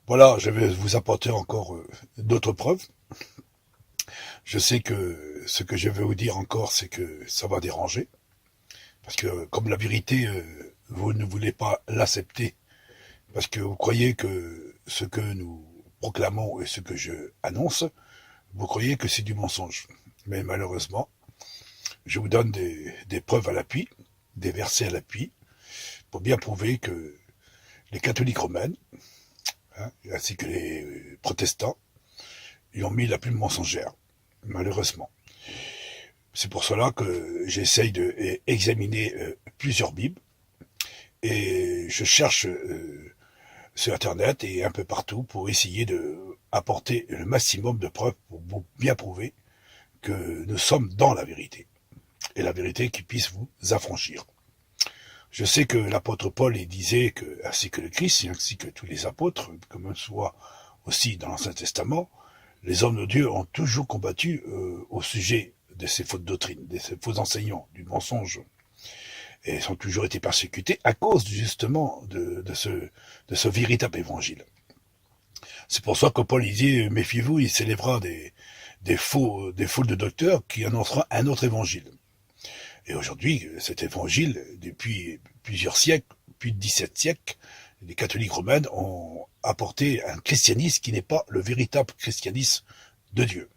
Voilà, je vais vous apporter encore d'autres preuves. Je sais que ce que je vais vous dire encore, c'est que ça va déranger. Parce que comme la vérité, vous ne voulez pas l'accepter, parce que vous croyez que ce que nous proclamons et ce que je annonce, vous croyez que c'est du mensonge. Mais malheureusement, je vous donne des preuves à l'appui, des versets à l'appui, pour bien prouver que les catholiques romaines, hein, ainsi que les protestants, ils ont mis la plume mensongère, malheureusement. C'est pour cela que j'essaye d'examiner plusieurs Bibles et je cherche sur Internet et un peu partout pour essayer de apporter le maximum de preuves pour bien prouver que nous sommes dans la vérité et la vérité qui puisse vous affranchir. Je sais que l'apôtre Paul il disait que, ainsi que le Christ, ainsi que tous les apôtres, comme soit aussi dans l'Ancien Testament, les hommes de Dieu ont toujours combattu au sujet de ces fausses doctrines, de ces faux enseignants, du mensonge. Et ils ont toujours été persécutés à cause justement de ce véritable évangile. C'est pour ça que Paul dit, méfiez-vous, il s'élèvera des faux de docteurs qui annonceront un autre évangile. Et aujourd'hui, cet évangile, depuis plusieurs siècles, plus de 17 siècles, les catholiques romains ont apporté un christianisme qui n'est pas le véritable christianisme de Dieu.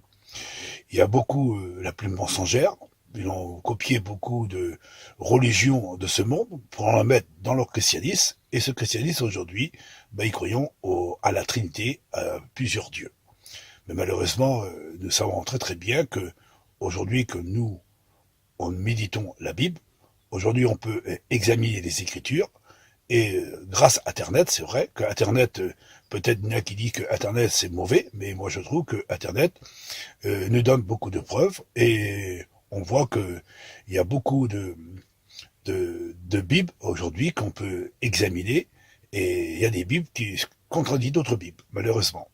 Il y a beaucoup la plume mensongère, ils ont copié beaucoup de religions de ce monde pour en mettre dans leur christianisme, et ce christianisme aujourd'hui, ils croyons à la Trinité, à plusieurs dieux. Mais malheureusement, nous savons très très bien que aujourd'hui que nous on méditons la Bible, aujourd'hui on peut examiner les Écritures, et grâce à Internet, c'est vrai que Internet, peut-être il y en a qui dit que Internet c'est mauvais, mais moi je trouve que Internet nous donne beaucoup de preuves, et on voit que il y a beaucoup de Bibles aujourd'hui qu'on peut examiner, et il y a des Bibles qui contredisent d'autres Bibles, malheureusement.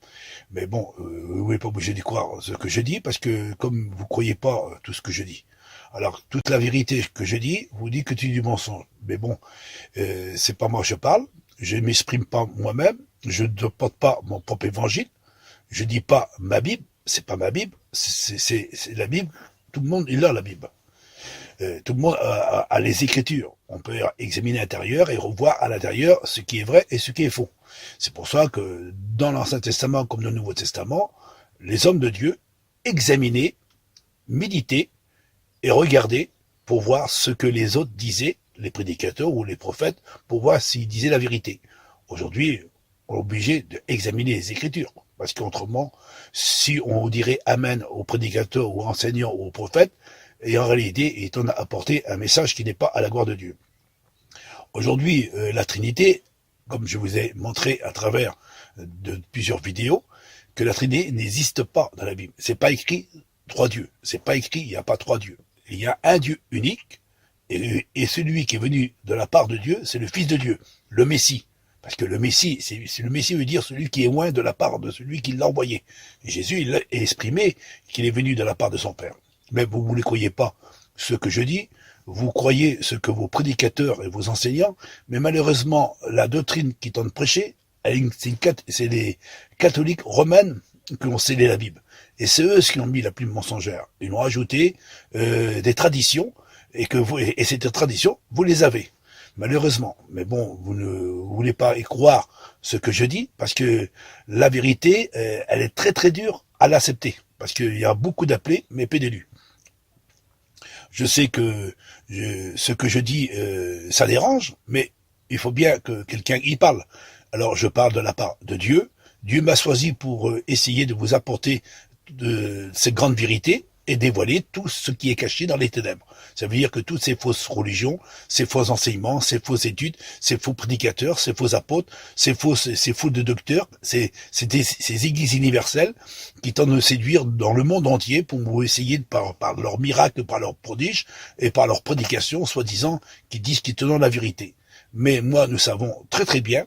Mais bon, vous n'êtes pas obligé de croire ce que je dis, parce que comme vous ne croyez pas tout ce que je dis, alors toute la vérité que je dis, vous dites que tu dis du mensonge. Mais bon, c'est pas moi que je parle, je ne m'exprime pas moi-même, je ne porte pas mon propre évangile, je dis pas ma Bible, c'est pas ma Bible, c'est la Bible, tout le monde il a la Bible. Tout le monde a les Écritures. On peut examiner l'intérieur et revoir à l'intérieur ce qui est vrai et ce qui est faux. C'est pour ça que dans l'Ancien Testament comme dans le Nouveau Testament, les hommes de Dieu examinaient, méditaient et regardaient pour voir ce que les autres disaient, les prédicateurs ou les prophètes, pour voir s'ils disaient la vérité. Aujourd'hui, on est obligé d'examiner les Écritures. Parce qu'autrement, si on dirait Amen aux prédicateurs, aux enseignants ou aux prophètes, et en réalité, il t'en a apporté un message qui n'est pas à la gloire de Dieu. Aujourd'hui, la Trinité, comme je vous ai montré à travers de plusieurs vidéos, que la Trinité n'existe pas dans la Bible. C'est pas écrit trois dieux. C'est pas écrit, il n'y a pas trois dieux. Il y a un Dieu unique, et celui qui est venu de la part de Dieu, c'est le Fils de Dieu, le Messie. Parce que le Messie, le Messie veut dire celui qui est loin de la part de celui qui l'a envoyé. Et Jésus, il a exprimé qu'il est venu de la part de son Père. Mais vous ne croyez pas ce que je dis, vous croyez ce que vos prédicateurs et vos enseignants, mais malheureusement, la doctrine qui tente de prêcher, c'est les catholiques romaines qui ont scellé la Bible. Et c'est eux qui ont mis la plume mensongère. Ils ont ajouté des traditions, et ces traditions, vous les avez. Malheureusement. Mais bon, vous ne voulez pas y croire ce que je dis, parce que la vérité, elle est très très dure à l'accepter. Parce qu'il y a beaucoup d'appelés, mais peu d'élus. Je sais que ce que je dis, ça dérange, mais il faut bien que quelqu'un y parle. Alors je parle de la part de Dieu. Dieu m'a choisi pour essayer de vous apporter de cette grande vérité et dévoiler tout ce qui est caché dans les ténèbres. Ça veut dire que toutes ces fausses religions, ces faux enseignements, ces fausses études, ces faux prédicateurs, ces faux apôtres, ces faux de docteurs, ces églises universelles qui tentent de séduire dans le monde entier pour vous essayer, par leurs miracles, par leurs prodiges et par leurs prédications, soi-disant, qui disent qu'ils te donnent la vérité. Mais moi, nous savons très très bien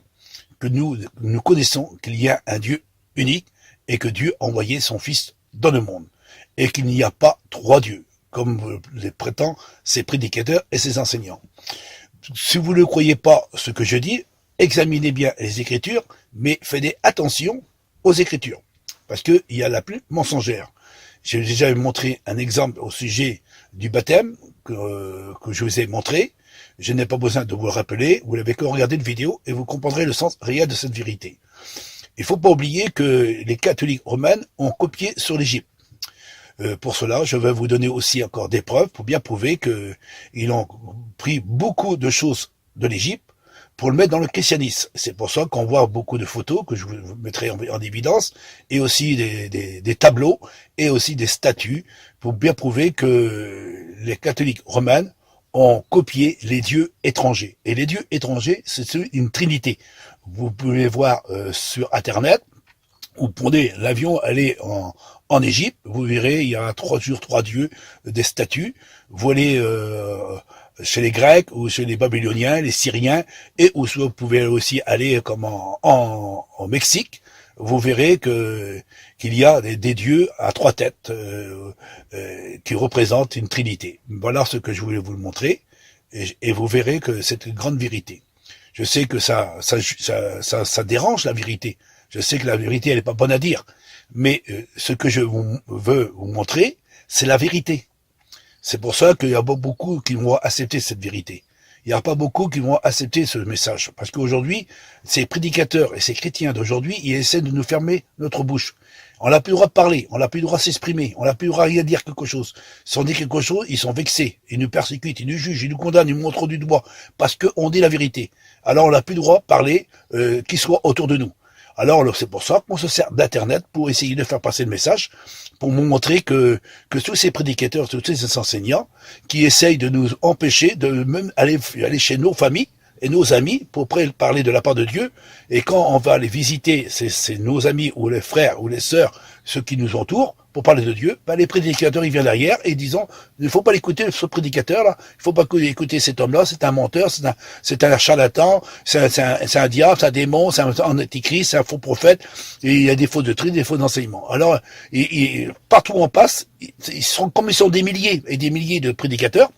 que nous connaissons qu'il y a un Dieu unique et que Dieu a envoyé son Fils dans le monde. Et qu'il n'y a pas trois dieux, comme les prétendent ces prédicateurs et ces enseignants. Si vous ne croyez pas ce que je dis, examinez bien les Écritures, mais faites attention aux Écritures, parce qu'il y a la plus mensongère. J'ai déjà montré un exemple au sujet du baptême que je vous ai montré. Je n'ai pas besoin de vous le rappeler, vous l'avez que regardé une vidéo et vous comprendrez le sens réel de cette vérité. Il ne faut pas oublier que les catholiques romains ont copié sur l'Égypte. Pour cela, je vais vous donner aussi encore des preuves pour bien prouver qu'ils ont pris beaucoup de choses de l'Égypte pour le mettre dans le christianisme. C'est pour ça qu'on voit beaucoup de photos que je vous mettrai en évidence, et aussi des tableaux, et aussi des statues, pour bien prouver que les catholiques romains ont copié les dieux étrangers. Et les dieux étrangers, c'est une trinité. Vous pouvez voir sur Internet, vous prenez l'avion, allez en Égypte, vous verrez, il y a 3 dieux, des statues. Vous allez chez les Grecs ou chez les Babyloniens, les Syriens, et vous pouvez aussi aller comme en Mexique. Vous verrez qu'il y a des dieux à 3 têtes qui représentent une trinité. Voilà ce que je voulais vous le montrer, et vous verrez que c'est une grande vérité. Je sais que ça dérange la vérité. Je sais que la vérité, elle n'est pas bonne à dire. Mais ce que je veux vous montrer, c'est la vérité. C'est pour ça qu'il y a beaucoup qui vont accepter cette vérité. Il n'y a pas beaucoup qui vont accepter ce message. Parce qu'aujourd'hui, ces prédicateurs et ces chrétiens d'aujourd'hui, ils essaient de nous fermer notre bouche. On n'a plus le droit de parler, on n'a plus le droit de s'exprimer, on n'a plus le droit de dire quelque chose. Si on dit quelque chose, ils sont vexés, ils nous persécutent, ils nous jugent, ils nous condamnent, ils nous montrent du doigt, parce qu'on dit la vérité. Alors on n'a plus le droit de parler qui soit autour de nous. Alors c'est pour ça qu'on se sert d'Internet pour essayer de faire passer le message, pour nous montrer que tous ces prédicateurs, tous ces enseignants, qui essayent de nous empêcher de même aller chez nos familles et nos amis pour parler de la part de Dieu, et quand on va aller visiter c'est nos amis ou les frères ou les sœurs, ceux qui nous entourent, pour parler de Dieu, les prédicateurs ils viennent derrière et disant il ne faut pas l'écouter ce prédicateur là, il ne faut pas écouter cet homme là, c'est un menteur, c'est un charlatan, c'est un diable, c'est un démon, c'est un antichrist, c'est un faux prophète, et il y a des faux doctrines, des faux enseignements. Alors partout où on passe, ils sont des milliers et des milliers de prédicateurs.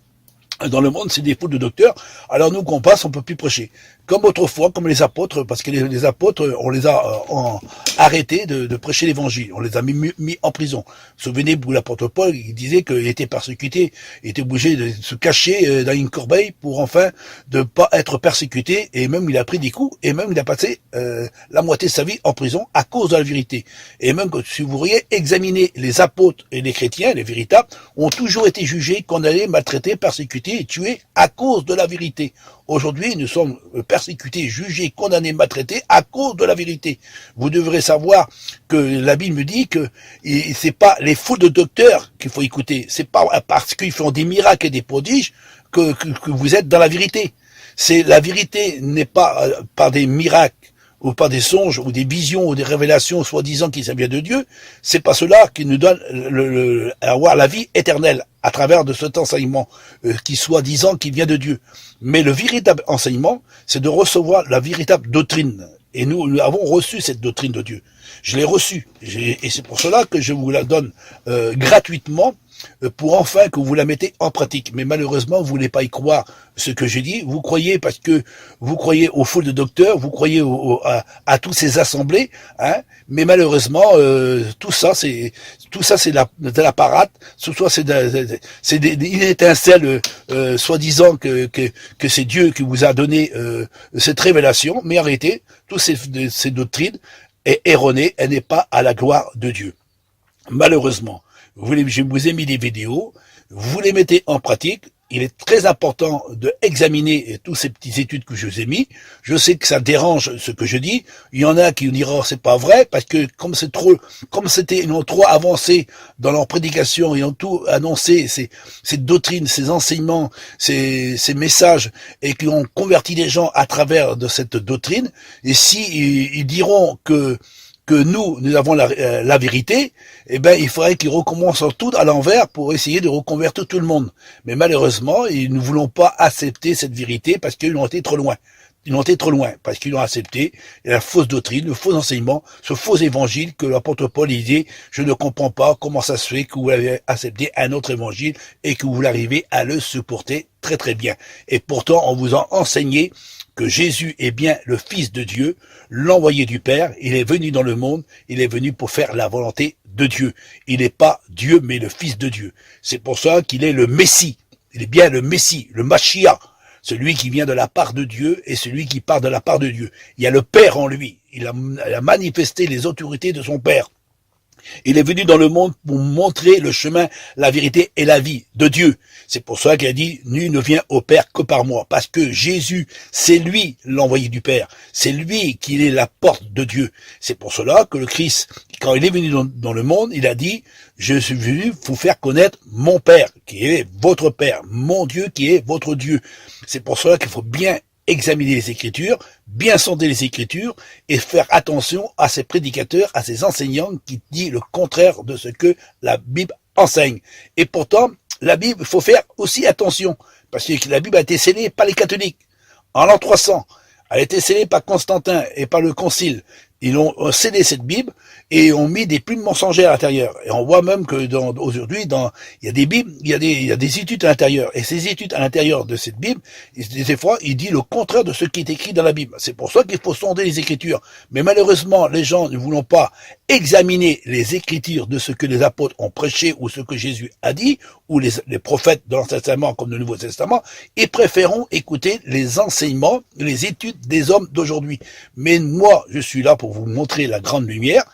Dans le monde, c'est des foules de docteurs. Alors nous, qu'on passe, on peut plus prêcher. Comme autrefois, comme les apôtres, parce que les apôtres, on les a arrêtés de prêcher l'évangile. On les a mis en prison. Souvenez-vous, l'apôtre Paul, il disait qu'il était persécuté, il était obligé de se cacher dans une corbeille pour enfin de pas être persécuté. Et même, il a pris des coups, et même, il a passé la moitié de sa vie en prison à cause de la vérité. Et même, si vous voudriez examiner les apôtres et les chrétiens, les véritables, ont toujours été jugés, condamnés, maltraités, persécutés et tués à cause de la vérité. Aujourd'hui, nous sommes persécutés, jugés, condamnés, maltraités à cause de la vérité. Vous devrez savoir que la Bible me dit que c'est pas les foules de docteurs qu'il faut écouter. C'est pas parce qu'ils font des miracles et des prodiges que vous êtes dans la vérité. C'est la vérité n'est pas par des miracles ou par des songes ou des visions ou des révélations soi-disant qui ça vient de Dieu. C'est pas cela qui nous donne avoir la vie éternelle à travers de cet enseignement qui soi-disant qui vient de Dieu. Mais le véritable enseignement, c'est de recevoir la véritable doctrine. Et nous avons reçu cette doctrine de Dieu. Je l'ai reçue. Et c'est pour cela que je vous la donne gratuitement, pour enfin que vous la mettez en pratique. Mais malheureusement, vous voulez pas y croire ce que j'ai dit. Vous croyez parce que vous croyez aux foules de docteurs, vous croyez à tous ces assemblées, hein. Mais malheureusement, tout ça c'est de la parade. Tout ça c'est une étincelle, soi-disant que c'est Dieu qui vous a donné cette révélation. Mais arrêtez, toutes ces doctrines est erronée. Elle n'est pas à la gloire de Dieu. Malheureusement. Je vous ai mis des vidéos, vous les mettez en pratique. Il est très important de examiner tous ces petites études que je vous ai mis. Je sais que ça dérange ce que je dis. Il y en a qui diront c'est pas vrai parce que ils ont trop avancé dans leur prédication, ils ont tout annoncé ces doctrines, ces enseignements, ces messages, et qui ont converti les gens à travers de cette doctrine. Et si ils diront que nous avons la vérité, eh ben il faudrait qu'ils recommencent tout à l'envers pour essayer de reconvertir tout le monde. Mais malheureusement, ils ne voulons pas accepter cette vérité parce qu'ils ont été trop loin. Ils ont été trop loin parce qu'ils ont accepté la fausse doctrine, le faux enseignement, ce faux évangile que l'apôtre Paul disait, je ne comprends pas comment ça se fait que vous avez accepté un autre évangile et que vous arrivez à le supporter très très bien. Et pourtant, on vous a enseigné que Jésus est bien le Fils de Dieu, l'envoyé du Père. Il est venu dans le monde, il est venu pour faire la volonté de Dieu. Il n'est pas Dieu, mais le Fils de Dieu. C'est pour ça qu'il est le Messie. Il est bien le Messie, le Mashiach, celui qui vient de la part de Dieu et celui qui part de la part de Dieu. Il y a le Père en lui. Il a manifesté les autorités de son Père. Il est venu dans le monde pour montrer le chemin, la vérité et la vie de Dieu. C'est pour ça qu'il a dit, nul ne vient au Père que par moi. Parce que Jésus, c'est lui l'envoyé du Père. C'est lui qui est la porte de Dieu. C'est pour cela que le Christ, quand il est venu dans le monde, il a dit, je suis venu vous faire connaître mon Père, qui est votre Père, mon Dieu qui est votre Dieu. C'est pour cela qu'il faut bien examiner les Écritures, bien sonder les Écritures et faire attention à ces prédicateurs, à ces enseignants qui disent le contraire de ce que la Bible enseigne. Et pourtant, la Bible, il faut faire aussi attention, parce que la Bible a été scellée par les catholiques en l'an 300. Elle a été scellée par Constantin et par le Concile. Ils ont scellé cette Bible et ont mis des plumes mensongères à l'intérieur. Et on voit même que aujourd'hui, il y a des Bibles, il y a des études à l'intérieur. Et ces études à l'intérieur de cette Bible, des fois, il dit le contraire de ce qui est écrit dans la Bible. C'est pour ça qu'il faut sonder les Écritures. Mais malheureusement, les gens ne voulons pas examiner les Écritures de ce que les apôtres ont prêché ou ce que Jésus a dit, ou les prophètes de l'Ancien Testament comme le Nouveau Testament, et préférons écouter les enseignements, les études des hommes d'aujourd'hui. Mais moi, je suis là pour vous montrer la grande lumière,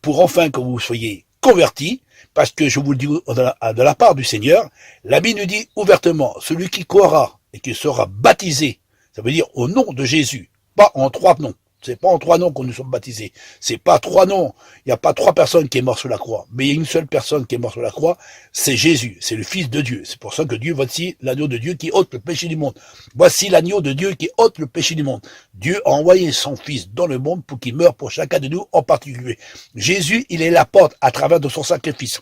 pour enfin que vous soyez convertis, parce que je vous le dis de la part du Seigneur, la Bible nous dit ouvertement, celui qui croira et qui sera baptisé, ça veut dire au nom de Jésus, pas en 3 noms. C'est pas en 3 noms qu'on nous sommes baptisés. C'est pas 3 noms. Il n'y a pas 3 personnes qui est morte sur la croix. Mais il y a une seule personne qui est morte sur la croix. C'est Jésus. C'est le Fils de Dieu. C'est pour ça que Dieu, voici l'agneau de Dieu qui ôte le péché du monde. Voici l'agneau de Dieu qui ôte le péché du monde. Dieu a envoyé son Fils dans le monde pour qu'il meure pour chacun de nous en particulier. Jésus, il est la porte à travers de son sacrifice.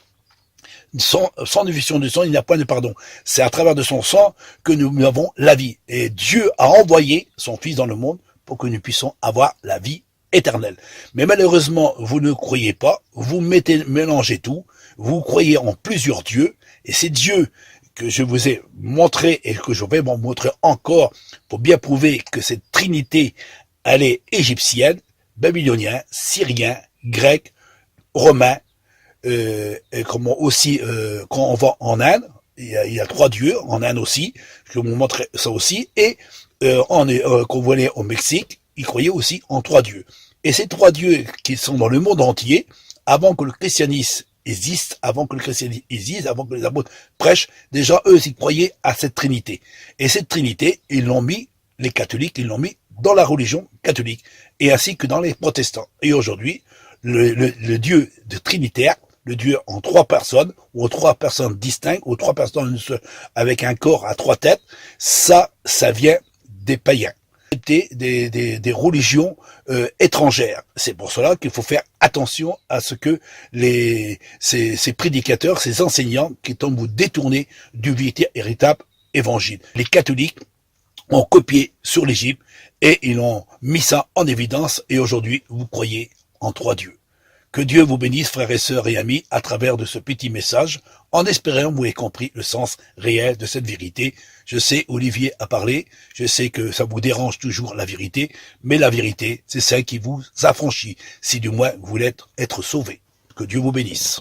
Sans diffusion de sang, il n'y a point de pardon. C'est à travers de son sang que nous avons la vie. Et Dieu a envoyé son Fils dans le monde pour que nous puissions avoir la vie éternelle. Mais malheureusement, vous ne croyez pas, vous mélangez tout, vous croyez en plusieurs dieux, et ces dieux que je vous ai montré et que je vais vous montrer encore pour bien prouver que cette trinité, elle est égyptienne, babylonien, syrien, grec, romain, et comment aussi, quand on va en Inde, il y a 3 dieux, en Inde aussi, je vais vous montrer ça aussi, et quand vous allez au Mexique, ils croyaient aussi en 3 dieux. Et ces 3 dieux qui sont dans le monde entier, avant que le christianisme existe, avant que les apôtres prêchent, déjà eux, ils croyaient à cette trinité. Et cette trinité, les catholiques, ils l'ont mis dans la religion catholique, et ainsi que dans les protestants. Et aujourd'hui, le Dieu de trinitaire, le Dieu en 3 personnes, ou en 3 personnes distinctes, ou 3 personnes avec un corps à 3 têtes, ça vient des païens, des religions étrangères. C'est pour cela qu'il faut faire attention à ce que ces prédicateurs, ces enseignants qui tombent vous détourner du véritable évangile. Les catholiques ont copié sur l'Égypte et ils ont mis ça en évidence, et aujourd'hui vous croyez en 3 dieux. Que Dieu vous bénisse, frères et sœurs et amis, à travers de ce petit message, en espérant que vous ayez compris le sens réel de cette vérité. Je sais, Olivier a parlé, je sais que ça vous dérange toujours la vérité, mais la vérité, c'est celle qui vous affranchit, si du moins vous voulez être sauvé. Que Dieu vous bénisse.